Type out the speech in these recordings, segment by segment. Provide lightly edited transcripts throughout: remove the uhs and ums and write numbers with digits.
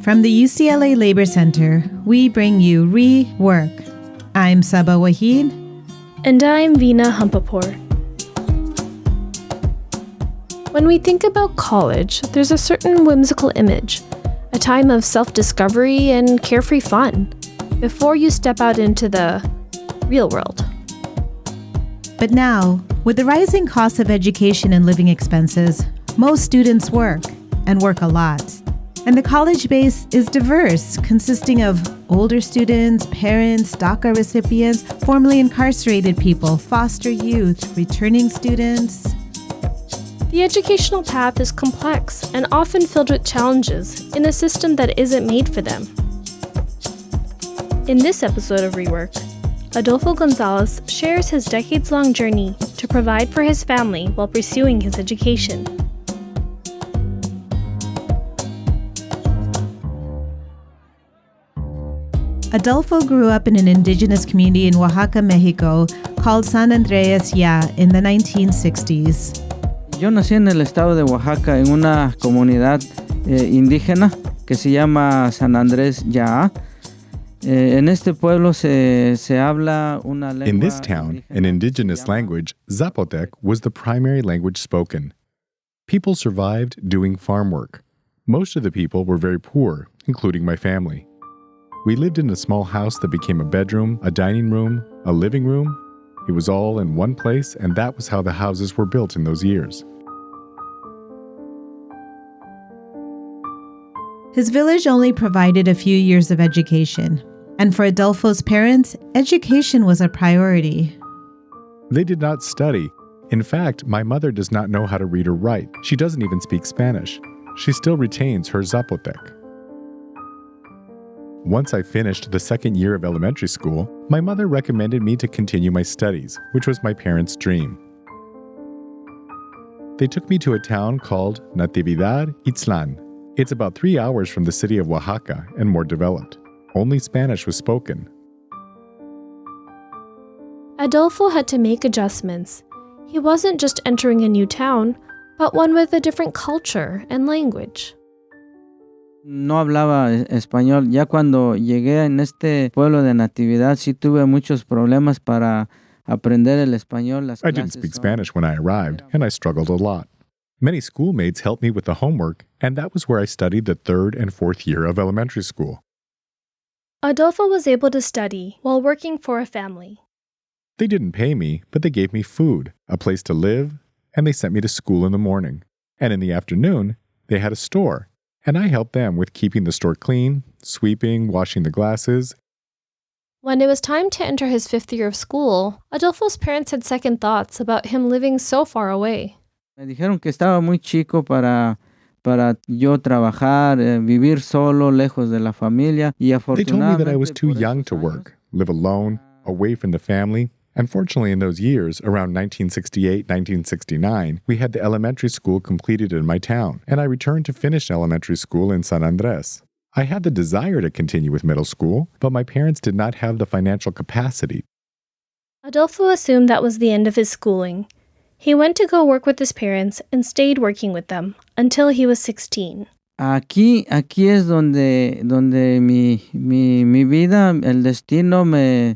From the UCLA Labor Center, we bring you Rework. I'm Saba Wahid. And I'm Veena Hampapur. When we think about college, there's a certain whimsical image, a time of self-discovery and carefree fun, before you step out into the real world. But now, with the rising cost of education and living expenses, most students work, and work a lot. And the college base is diverse, consisting of older students, parents, DACA recipients, formerly incarcerated people, foster youth, returning students. The educational path is complex and often filled with challenges in a system that isn't made for them. In this episode of Rework, Adolfo González shares his decades-long journey to provide for his family while pursuing his education. Adolfo grew up in an indigenous community in Oaxaca, Mexico, called San Andrés Ya in the 1960s. Yo nací en el estado de Oaxaca en una comunidad indígena que se llama San Andrés Ya. En este pueblo se habla una lengua. In this town, an indigenous language, Zapotec, was the primary language spoken. People survived doing farm work. Most of the people were very poor, including my family. We lived in a small house that became a bedroom, a dining room, a living room. It was all in one place, and that was how the houses were built in those years. His village only provided a few years of education, and for Adolfo's parents, education was a priority. They did not study. In fact, my mother does not know how to read or write. She doesn't even speak Spanish. She still retains her Zapotec. Once I finished the second year of elementary school, my mother recommended me to continue my studies, which was my parents' dream. They took me to a town called Natividad Itzlan. It's about 3 hours from the city of Oaxaca and more developed. Only Spanish was spoken. Adolfo had to make adjustments. He wasn't just entering a new town, but one with a different culture and language. No hablaba español. Ya cuando llegué en este pueblo de Natividad, sí tuve muchos problemas para aprender el español. I didn't speak Spanish when I arrived, and I struggled a lot. Many schoolmates helped me with the homework, and that was where I studied the third and fourth year of elementary school. Adolfo was able to study while working for a family. They didn't pay me, but they gave me food, a place to live, and they sent me to school in the morning. And in the afternoon, they had a store, and I helped them with keeping the store clean, sweeping, washing the glasses. When it was time to enter his fifth year of school, Adolfo's parents had second thoughts about him living so far away. Me dijeron que estaba muy chico para yo trabajar, vivir solo, lejos de la familia. Y They told me that I was too young to work, live alone, away from the family. Unfortunately, in those years, around 1968, 1969, we had the elementary school completed in my town, and I returned to finish elementary school in San Andrés. I had the desire to continue with middle school, but my parents did not have the financial capacity. Adolfo assumed that was the end of his schooling. He went to go work with his parents and stayed working with them until he was 16. Aquí es donde mi vida, el destino me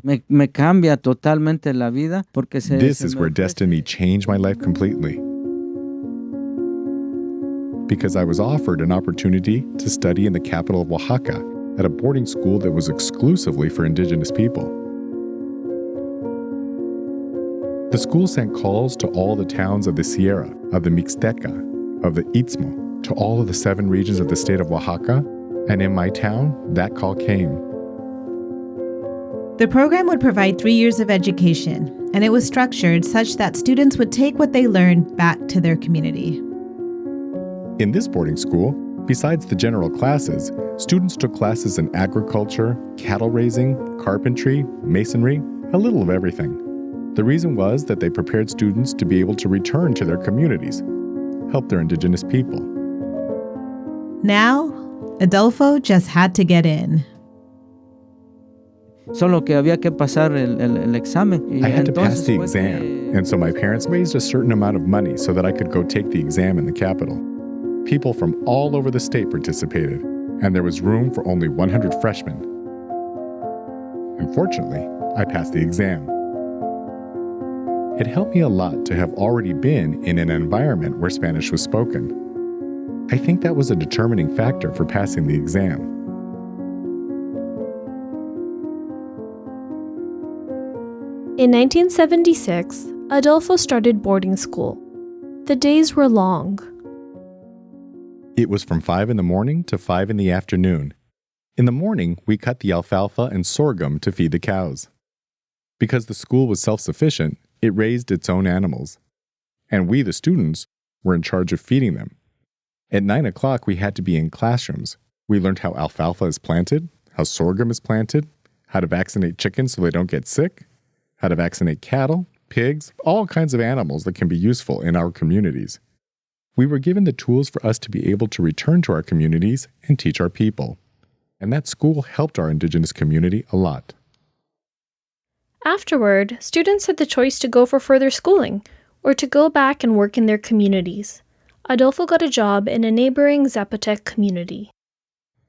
cambia totalmente la vida. Porque This is where destiny changed my life completely. Because I was offered an opportunity to study in the capital of Oaxaca at a boarding school that was exclusively for indigenous people. The school sent calls to all the towns of the Sierra, of the Mixteca, of the Istmo, to all of the 7 regions of the state of Oaxaca, and in my town, that call came. The program would provide 3 years of education, and it was structured such that students would take what they learned back to their community. In this boarding school, besides the general classes, students took classes in agriculture, cattle raising, carpentry, masonry, a little of everything. The reason was that they prepared students to be able to return to their communities, help their indigenous people. Now, Adolfo just had to get in. Solo que había que pasar el examen. I had to pass the exam, and so my parents raised a certain amount of money so that I could go take the exam in the capital. People from all over the state participated, and there was room for only 100 freshmen. Unfortunately, I passed the exam. It helped me a lot to have already been in an environment where Spanish was spoken. I think that was a determining factor for passing the exam. In 1976, Adolfo started boarding school. The days were long. It was from 5 in the morning to 5 in the afternoon. In the morning, we cut the alfalfa and sorghum to feed the cows. Because the school was self-sufficient, it raised its own animals. And we, the students, were in charge of feeding them. At 9 o'clock, we had to be in classrooms. We learned how alfalfa is planted, how sorghum is planted, how to vaccinate chickens so they don't get sick, how to vaccinate cattle, pigs, all kinds of animals that can be useful in our communities. We were given the tools for us to be able to return to our communities and teach our people. And that school helped our indigenous community a lot. Afterward, students had the choice to go for further schooling or to go back and work in their communities. Adolfo got a job in a neighboring Zapotec community.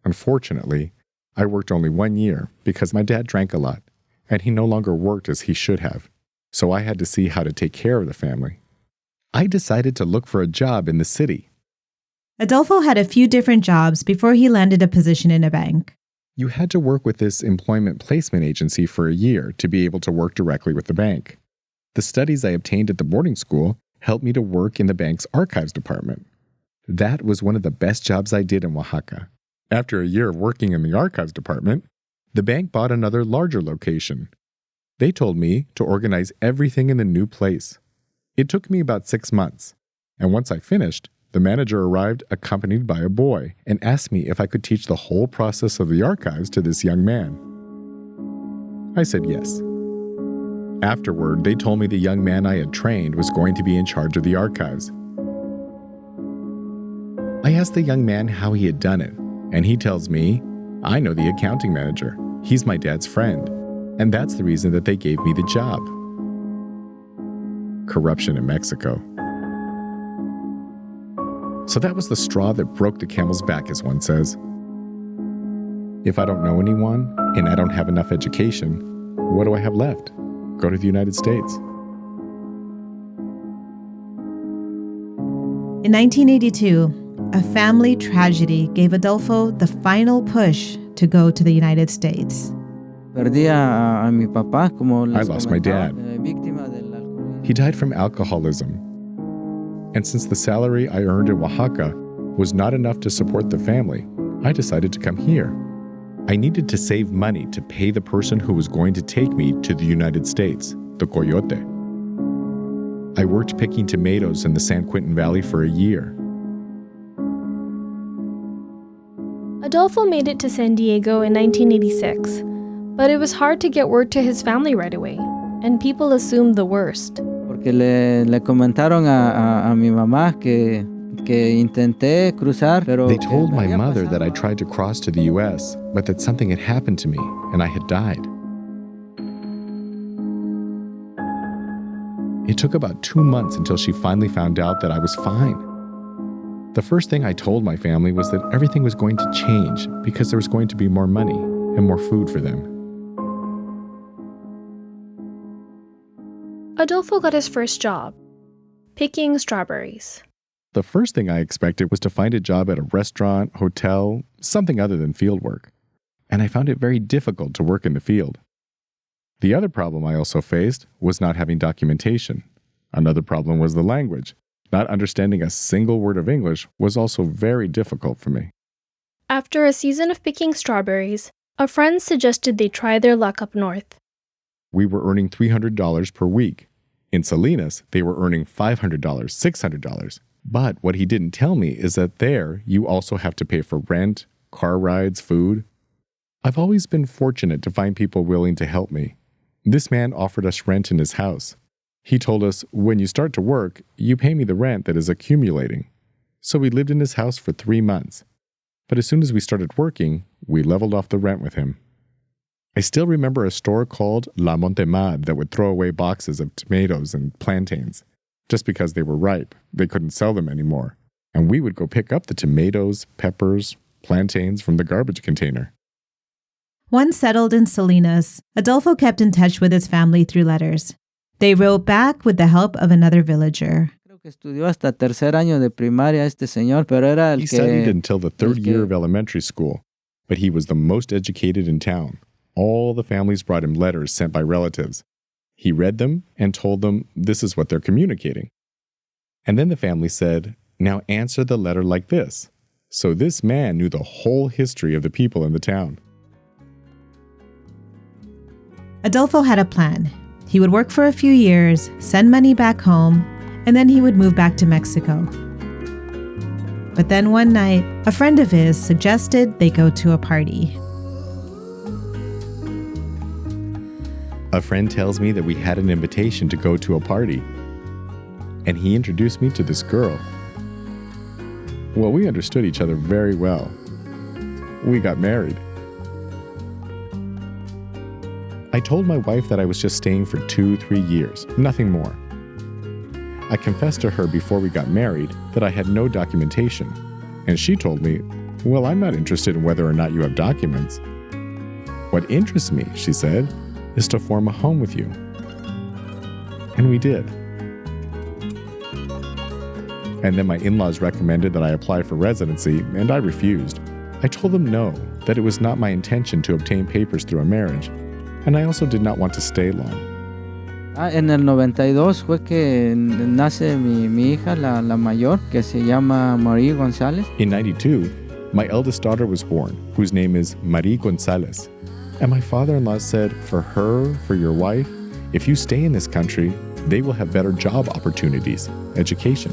Unfortunately, I worked only 1 year because my dad drank a lot, and he no longer worked as he should have, so I had to see how to take care of the family. I decided to look for a job in the city. Adolfo had a few different jobs before he landed a position in a bank. You had to work with this employment placement agency for a year to be able to work directly with the bank. The studies I obtained at the boarding school helped me to work in the bank's archives department. That was one of the best jobs I did in Oaxaca. After a year of working in the archives department, the bank bought another larger location. They told me to organize everything in the new place. It took me about 6 months, and once I finished, the manager arrived accompanied by a boy and asked me if I could teach the whole process of the archives to this young man. I said yes. Afterward, they told me the young man I had trained was going to be in charge of the archives. I asked the young man how he had done it, and he tells me, I know the accounting manager. He's my dad's friend, and that's the reason that they gave me the job. Corruption in Mexico. So that was the straw that broke the camel's back, as one says. If I don't know anyone, and I don't have enough education, what do I have left? Go to the United States. In 1982, a family tragedy gave Adolfo the final push to go to the United States. Perdí a mi papá, como les I lost my dad. víctima del alcoholismo. He died from alcoholism. And since the salary I earned in Oaxaca was not enough to support the family, I decided to come here. I needed to save money to pay the person who was going to take me to the United States, the coyote. I worked picking tomatoes in the San Quintin Valley for a year. Adolfo made it to San Diego in 1986, but it was hard to get word to his family right away, and people assumed the worst. Porque le comentaron a mi mamá que intenté cruzar, pero They told my mother that I tried to cross to the U.S., but that something had happened to me and I had died. It took about 2 months until she finally found out that I was fine. The first thing I told my family was that everything was going to change because there was going to be more money and more food for them. Adolfo got his first job, picking strawberries. The first thing I expected was to find a job at a restaurant, hotel, something other than field work. And I found it very difficult to work in the field. The other problem I also faced was not having documentation. Another problem was the language. Not understanding a single word of English was also very difficult for me. After a season of picking strawberries, a friend suggested they try their luck up north. We were earning $300 per week. In Salinas, they were earning $500, $600. But what he didn't tell me is that there, you also have to pay for rent, car rides, food. I've always been fortunate to find people willing to help me. This man offered us rent in his house. He told us, when you start to work, you pay me the rent that is accumulating. So we lived in his house for 3 months. But as soon as we started working, we leveled off the rent with him. I still remember a store called La Montemad that would throw away boxes of tomatoes and plantains. Just because they were ripe, they couldn't sell them anymore. And we would go pick up the tomatoes, peppers, plantains from the garbage container. Once settled in Salinas, Adolfo kept in touch with his family through letters. They wrote back with the help of another villager. Creo que estudió hasta tercer año de primaria este señor, pero era el He que... studied until the third el year que- of elementary school, but he was the most educated in town. All the families brought him letters sent by relatives. He read them and told them this is what they're communicating. And then the family said, now answer the letter like this. So this man knew the whole history of the people in the town. Adolfo had a plan. He would work for a few years, send money back home, and then he would move back to Mexico. But then one night, a friend of his suggested they go to a party. A friend tells me that we had an invitation to go to a party, and he introduced me to this girl. Well, we understood each other very well. We got married. I told my wife that I was just staying for 2-3 years, nothing more. I confessed to her before we got married that I had no documentation, and she told me, well, I'm not interested in whether or not you have documents. What interests me, she said, is to form a home with you. And we did. And then my in-laws recommended that I apply for residency, and I refused. I told them no, that it was not my intention to obtain papers through a marriage, and I also did not want to stay long. En el 92 fue que nace mi hija, la mayor, que se llama Marie González. In 92, my eldest daughter was born, whose name is Marie González. And my father-in-law said, for her, for your wife, if you stay in this country, they will have better job opportunities, education.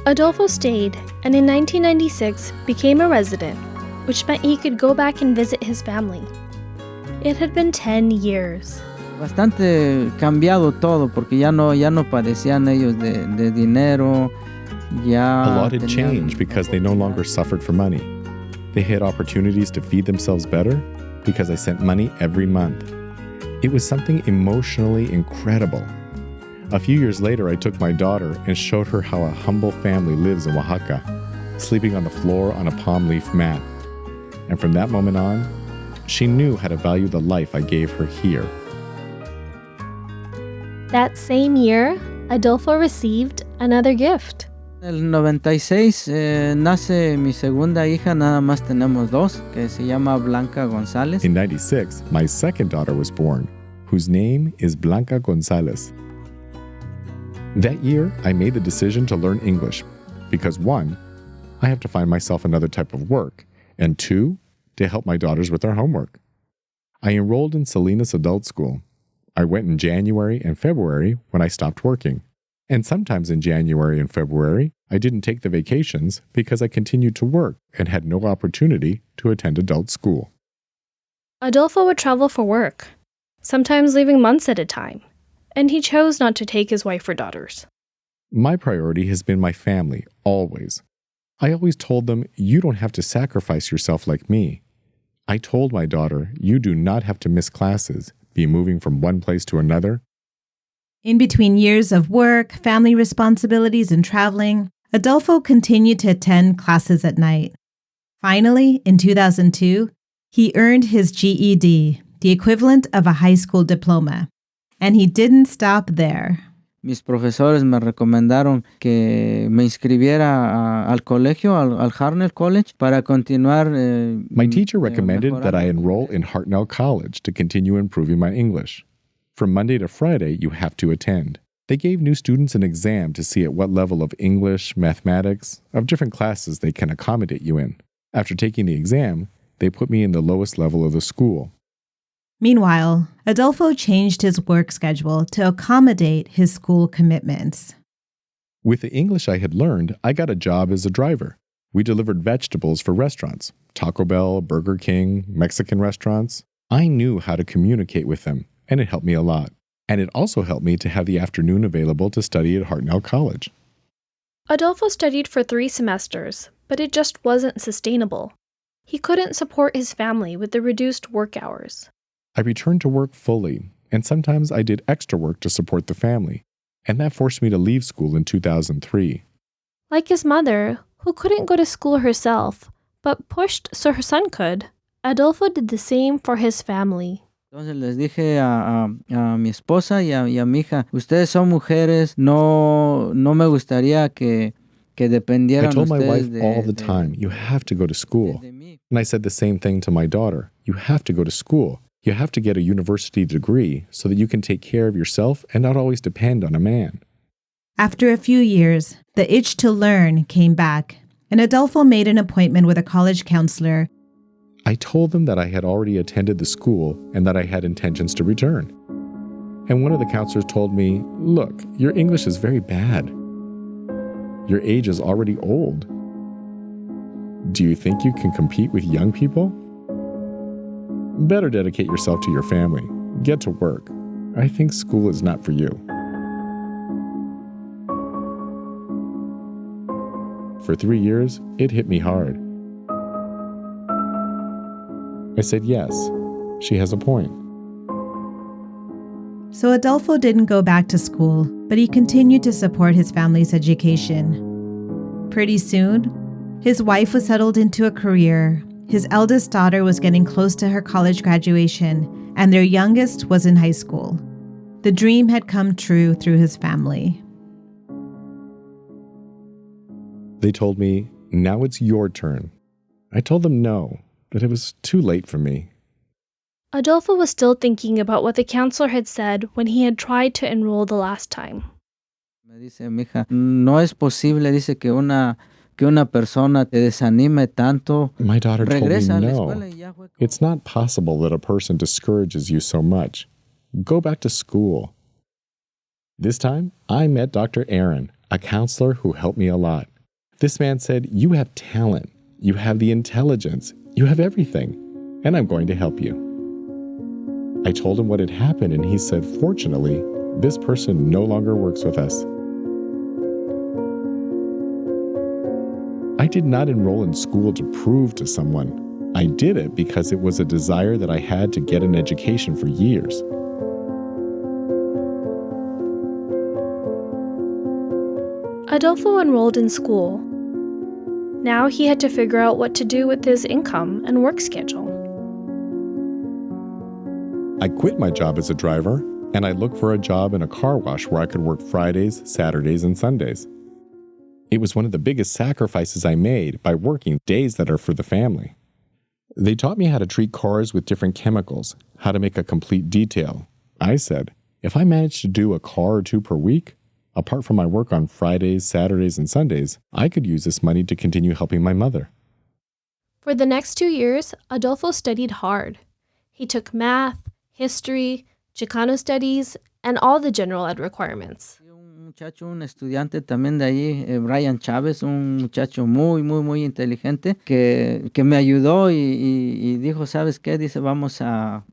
Adolfo stayed, and in 1996 became a resident, which meant he could go back and visit his family. It had been 10 years. Bastante cambiado todo, porque ya no padecían ellos de dinero. Ya A lot had tenían- changed because they no longer suffered for money. They had opportunities to feed themselves better because I sent money every month. It was something emotionally incredible. A few years later, I took my daughter and showed her how a humble family lives in Oaxaca, sleeping on the floor on a palm leaf mat. And from that moment on, she knew how to value the life I gave her here. That same year, Adolfo received another gift. En el 96 nace mi segunda hija, nada más tenemos dos, que se llama Blanca González. In 96, my second daughter was born, whose name is Blanca González. That year, I made the decision to learn English because 1, I have to find myself another type of work, and 2, to help my daughters with their homework. I enrolled in Salinas Adult School. I went in January and February when I stopped working. And sometimes in January and February, I didn't take the vacations because I continued to work and had no opportunity to attend adult school. Adolfo would travel for work, sometimes leaving months at a time, and he chose not to take his wife or daughters. My priority has been my family, always. I always told them, you don't have to sacrifice yourself like me. I told my daughter, you do not have to miss classes, be moving from one place to another. In between years of work, family responsibilities, and traveling, Adolfo continued to attend classes at night. Finally, in 2002, he earned his GED, the equivalent of a high school diploma. And he didn't stop there. Mis profesores me recomendaron que me inscribiera al colegio, al Hartnell College, para continuar. My teacher recommended that I mejorando. enroll in Hartnell College to continue improving my English. From Monday to Friday, you have to attend. They gave new students an exam to see at what level of English, mathematics, of different classes they can accommodate you in. After taking the exam, they put me in the lowest level of the school. Meanwhile, Adolfo changed his work schedule to accommodate his school commitments. With the English I had learned, I got a job as a driver. We delivered vegetables for restaurants, Taco Bell, Burger King, Mexican restaurants. I knew how to communicate with them, and it helped me a lot. And it also helped me to have the afternoon available to study at Hartnell College. Adolfo studied for 3 semesters, but it just wasn't sustainable. He couldn't support his family with the reduced work hours. I returned to work fully, and sometimes I did extra work to support the family. and that forced me to leave school in 2003. Like his mother, who couldn't go to school herself, but pushed so her son could, Adolfo did the same for his family. Entonces les dije a mi esposa y a mi hija, ustedes son mujeres, no me gustaría que I dependieran told my ustedes wife all the time, you have to go to school. de mí. And I said the same thing to my daughter. You have to go to school. You have to get a university degree so that you can take care of yourself and not always depend on a man. After a few years, the itch to learn came back, and Adolfo made an appointment with a college counselor. I told them that I had already attended the school and that I had intentions to return. And one of the counselors told me, look, your English is very bad. Your age is already old. Do you think you can compete with young people? Better dedicate yourself to your family. Get to work. I think school is not for you. For 3 years, it hit me hard. I said, yes, she has a point. So Adolfo didn't go back to school, but he continued to support his family's education. Pretty soon, his wife was settled into a career, his eldest daughter was getting close to her college graduation, and their youngest was in high school. The dream had come true through his family. They told me, now it's your turn. I told them no, that it was too late for me. Adolfo was still thinking about what the counselor had said when he had tried to enroll the last time. Me dice mi hija, no es posible, dice que una persona te desanime tanto. My daughter told me Regresa a la no. escuela y ya fue. It's not possible that a person discourages you so much. Go back to school. This time, I met Dr. Aaron, a counselor who helped me a lot. This man said, you have talent, you have the intelligence, you have everything, and I'm going to help you. I told him what had happened, and he said, fortunately, this person no longer works with us. I did not enroll in school to prove to someone. I did it because it was a desire that I had to get an education for years. Adolfo enrolled in school. Now he had to figure out what to do with his income and work schedule. I quit my job as a driver, and I looked for a job in a car wash where I could work Fridays, Saturdays, and Sundays. It was one of the biggest sacrifices I made by working days that are for the family. They taught me how to treat cars with different chemicals, how to make a complete detail. I said, if I managed to do a car or two per week, apart from my work on Fridays, Saturdays, and Sundays, I could use this money to continue helping my mother. For the next 2 years, Adolfo studied hard. He took math, history, Chicano studies, and all the general ed requirements. Un estudiante también de allí, Brian Chávez, un muchacho muy inteligente que me ayudó y dijo, ¿sabes qué? Dice, vamos a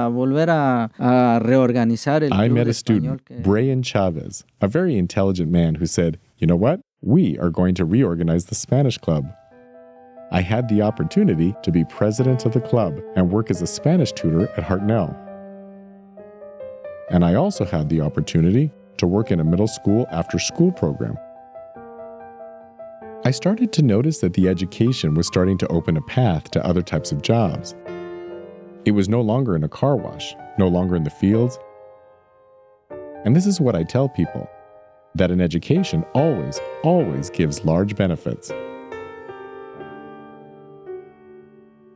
volver a reorganizar el I club met de a student, español Brian Chavez, a very intelligent man who said, you know what? We are going to reorganize the Spanish club. I had the opportunity to be president of the club and work as a Spanish tutor at Hartnell. And I also had the opportunity to work in a middle school after-school program. I started to notice that the education was starting to open a path to other types of jobs. It was no longer in a car wash, no longer in the fields. And this is what I tell people, that an education always gives large benefits.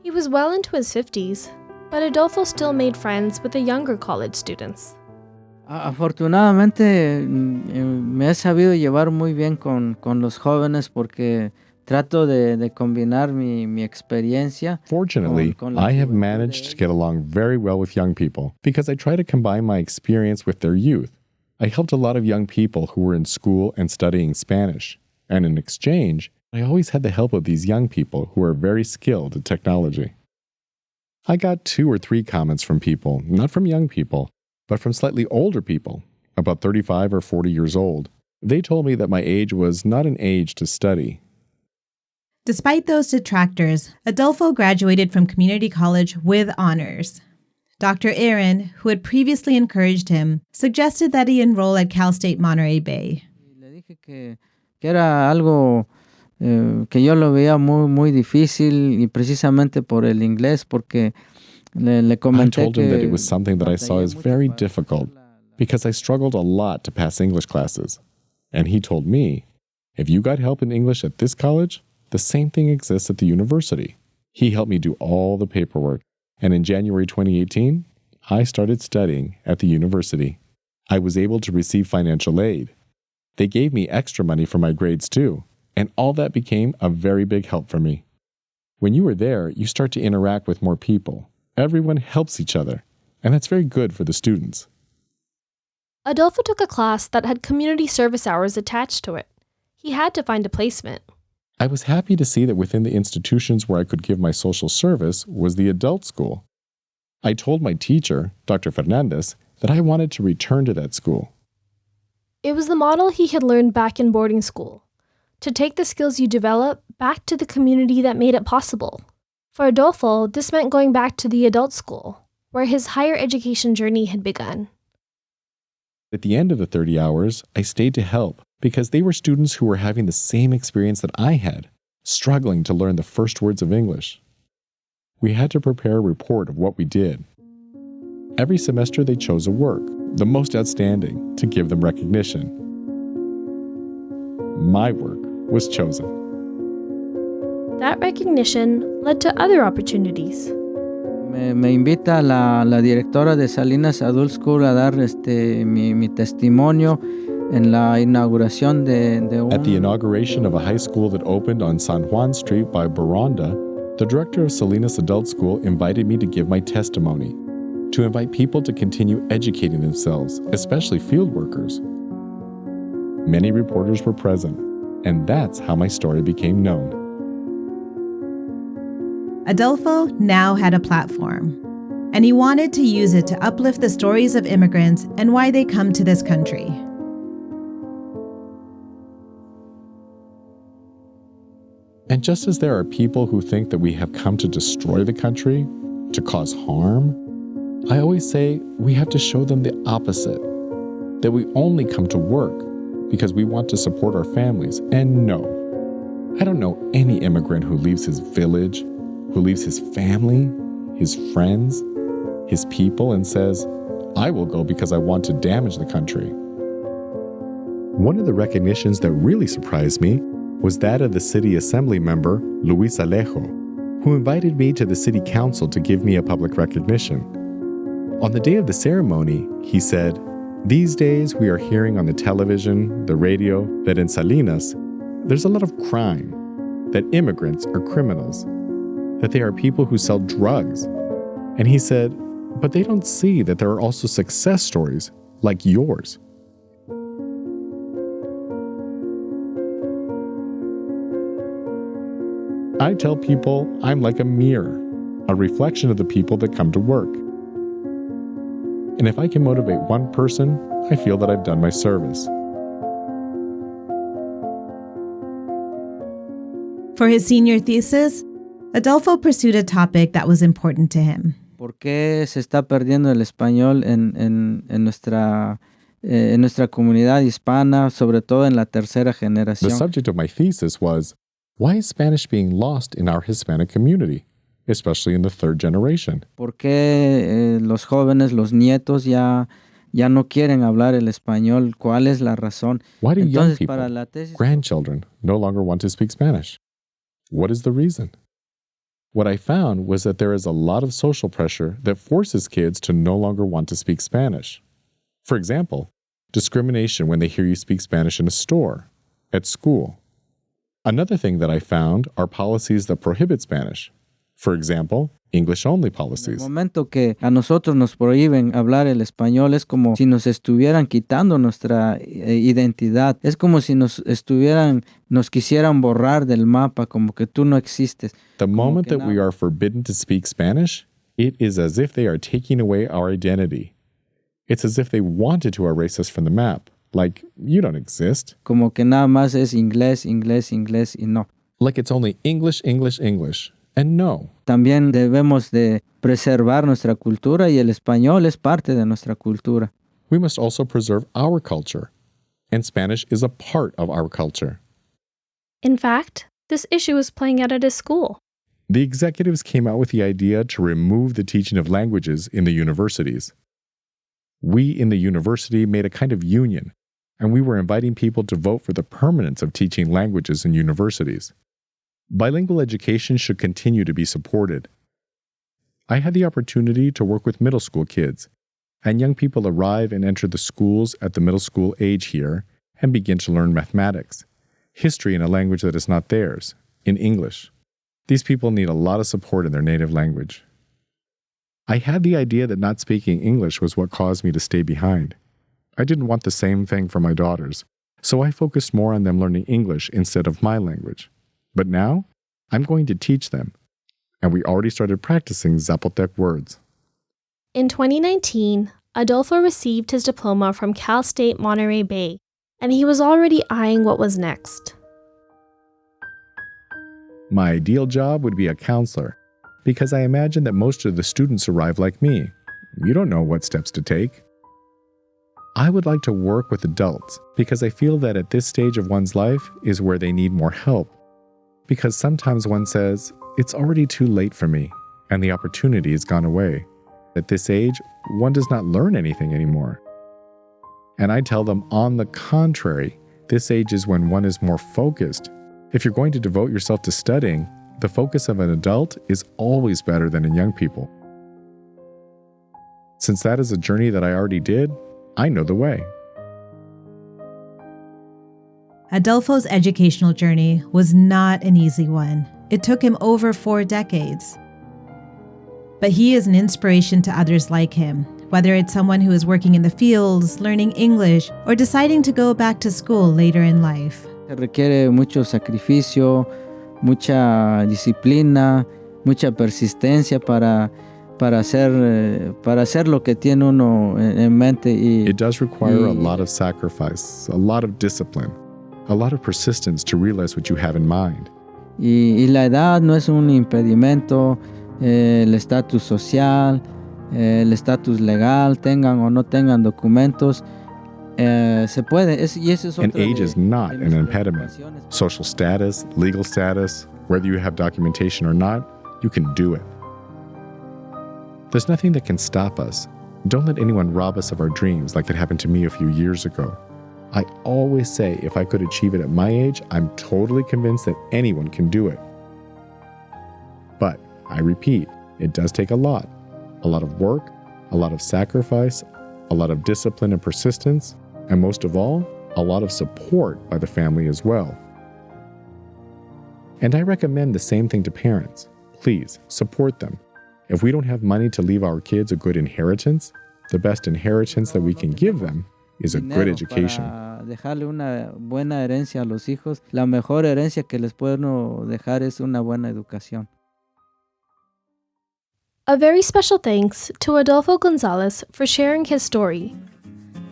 He was well into his 50s, but Adolfo still made friends with the younger college students. Afortunadamente me he sabido llevar muy bien con los jóvenes porque trato de combinar mi experiencia. Fortunately, con la I have juventud managed de to get along very well with young people because I try to combine my experience with their youth. I helped a lot of young people who were in school and studying Spanish, and in exchange, I always had the help of these young people who are very skilled at technology. I got 2 or 3 comments from people, not from young people, but from slightly older people, about 35 or 40 years old. They told me that my age was not an age to study. Despite those detractors, Adolfo graduated from community college with honors. Dr. Aaron, who had previously encouraged him, suggested that he enroll at Cal State Monterey Bay. Le dije que era algo que yo lo veía muy difícil y precisamente por el inglés, porque le I comenté told him that it was que something that I saw as very difficult because I struggled a lot to pass English classes. And he told me, if you got help in English at this college, the same thing exists at the university. He helped me do all the paperwork. And in January 2018, I started studying at the university. I was able to receive financial aid. They gave me extra money for my grades too, and all that became a very big help for me. When you are there, you start to interact with more people. Everyone helps each other, and that's very good for the students. Adolfo took a class that had community service hours attached to it. He had to find a placement. I was happy to see that within the institutions where I could give my social service was the adult school. I told my teacher, Dr. Fernandez, that I wanted to return to that school. It was the model he had learned back in boarding school, to take the skills you develop back to the community that made it possible. For Adolfo, this meant going back to the adult school, where his higher education journey had begun. At the end of the 30 hours, I stayed to help because they were students who were having the same experience that I had, struggling to learn the first words of English. We had to prepare a report of what we did. Every semester they chose a work, the most outstanding, to give them recognition. My work was chosen. That recognition led to other opportunities. me invita la directora de Salinas Adult School a dar mi testimonio en la inauguración de un... At the inauguration of a high school that opened on San Juan Street by Baronda, the director of Salinas Adult School invited me to give my testimony, to invite people to continue educating themselves, especially field workers. Many reporters were present, and that's how my story became known. Adolfo now had a platform, and he wanted to use it to uplift the stories of immigrants and why they come to this country. And just as there are people who think that we have come to destroy the country, to cause harm, I always say we have to show them the opposite, that we only come to work because we want to support our families. And no, I don't know any immigrant who leaves his village, who leaves his family, his friends, his people, and says, I will go because I want to damage the country. One of the recognitions that really surprised me was that of the city assembly member, Luis Alejo, who invited me to the city council to give me a public recognition. On the day of the ceremony, he said, these days we are hearing on the television, the radio, that in Salinas, there's a lot of crime, that immigrants are criminals, that they are people who sell drugs. And he said, but they don't see that there are also success stories like yours. I tell people I'm like a mirror, a reflection of the people that come to work. And if I can motivate one person, I feel that I've done my service. For his senior thesis, Adolfo pursued a topic that was important to him. ¿Por qué se está perdiendo el español en nuestra comunidad hispana, sobre todo en la tercera generación? The subject of my thesis was, why is Spanish being lost in our Hispanic community, especially in the third generation? ¿Por qué los jóvenes, los nietos ya no quieren hablar el español? ¿Cuál es la razón? Why do young Entonces, para la people, tesis, grandchildren, no longer want to speak Spanish? What is the reason? What I found was that there is a lot of social pressure that forces kids to no longer want to speak Spanish. For example, discrimination when they hear you speak Spanish in a store, at school. Another thing that I found are policies that prohibit Spanish. For example, English-only en el policies. momento que a nosotros nos prohíben hablar el español, es como si nos estuvieran quitando nuestra identidad. Es como si nos quisieran borrar del mapa, como que tú no existes. The moment that we are forbidden to speak Spanish, it is as if they are taking away our identity. It's as if they wanted to erase us from the map. Like, you don't exist. Como que nada más es inglés, inglés, inglés y no. Like it's only English, English, English. And no, También debemos de preservar nuestra cultura y el español es parte de nuestra cultura. We must also preserve our culture, and Spanish is a part of our culture. In fact, this issue is playing out at his school. The executives came out with the idea to remove the teaching of languages in the universities. We in the university made a kind of union, and we were inviting people to vote for the permanence of teaching languages in universities. Bilingual education should continue to be supported. I had the opportunity to work with middle school kids, and young people arrive and enter the schools at the middle school age here and begin to learn mathematics, history in a language that is not theirs, in English. These people need a lot of support in their native language. I had the idea that not speaking English was what caused me to stay behind. I didn't want the same thing for my daughters, so I focused more on them learning English instead of my language. But now, I'm going to teach them, and we already started practicing Zapotec words. In 2019, Adolfo received his diploma from Cal State Monterey Bay, and he was already eyeing what was next. My ideal job would be a counselor, because I imagine that most of the students arrive like me. You don't know what steps to take. I would like to work with adults, because I feel that at this stage of one's life is where they need more help. Because sometimes one says, it's already too late for me, and the opportunity has gone away. At this age, one does not learn anything anymore. And I tell them, on the contrary, this age is when one is more focused. If you're going to devote yourself to studying, the focus of an adult is always better than in young people. Since that is a journey that I already did, I know the way. Adolfo's educational journey was not an easy one. It took him over 4 decades. But he is an inspiration to others like him, whether it's someone who is working in the fields, learning English, or deciding to go back to school later in life. Se requiere mucho sacrificio, mucha disciplina, mucha persistencia para hacer lo que tiene uno en mente. It does require a lot of sacrifice, a lot of discipline, a lot of persistence to realize what you have in mind. Y la edad no es un impedimento, el estatus social, el estatus legal, tengan o no tengan documentos, se puede. And age is not an impediment. Social status, legal status, whether you have documentation or not, you can do it. There's nothing that can stop us. Don't let anyone rob us of our dreams like it happened to me a few years ago. I always say if I could achieve it at my age, I'm totally convinced that anyone can do it. But, I repeat, it does take a lot of work, a lot of sacrifice, a lot of discipline and persistence, and most of all, a lot of support by the family as well. And I recommend the same thing to parents. Please, support them. If we don't have money to leave our kids a good inheritance, the best inheritance that we can give them is a good education. Para dejarle una buena herencia a los hijos, la mejor herencia que les podemos dejar es una buena educación. A very special thanks to Adolfo González for sharing his story.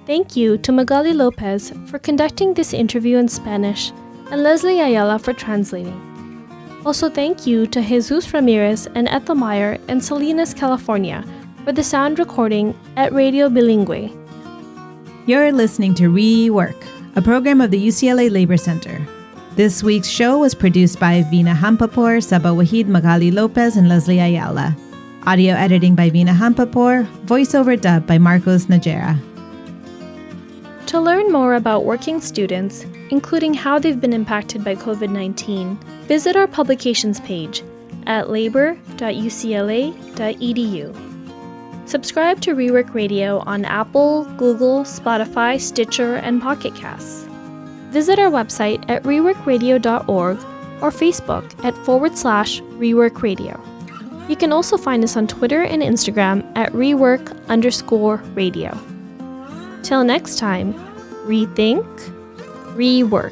Thank you to Magali Lopez for conducting this interview in Spanish and Leslie Ayala for translating. Also thank you to Jesus Ramirez and Ethel Meyer in Salinas, California for the sound recording at Radio Bilingüe. You're listening to Rework, a program of the UCLA Labor Center. This week's show was produced by Vina Hampapur, Saba Wahid, Magali Lopez, and Leslie Ayala. Audio editing by Vina Hampapur, voiceover dub by Marcos Najera. To learn more about working students, including how they've been impacted by COVID-19, visit our publications page at labor.ucla.edu. Subscribe to Rework Radio on Apple, Google, Spotify, Stitcher, and Pocket Casts. Visit our website at reworkradio.org or Facebook at /reworkradio. You can also find us on Twitter and Instagram at rework_radio. Till next time, rethink, rework.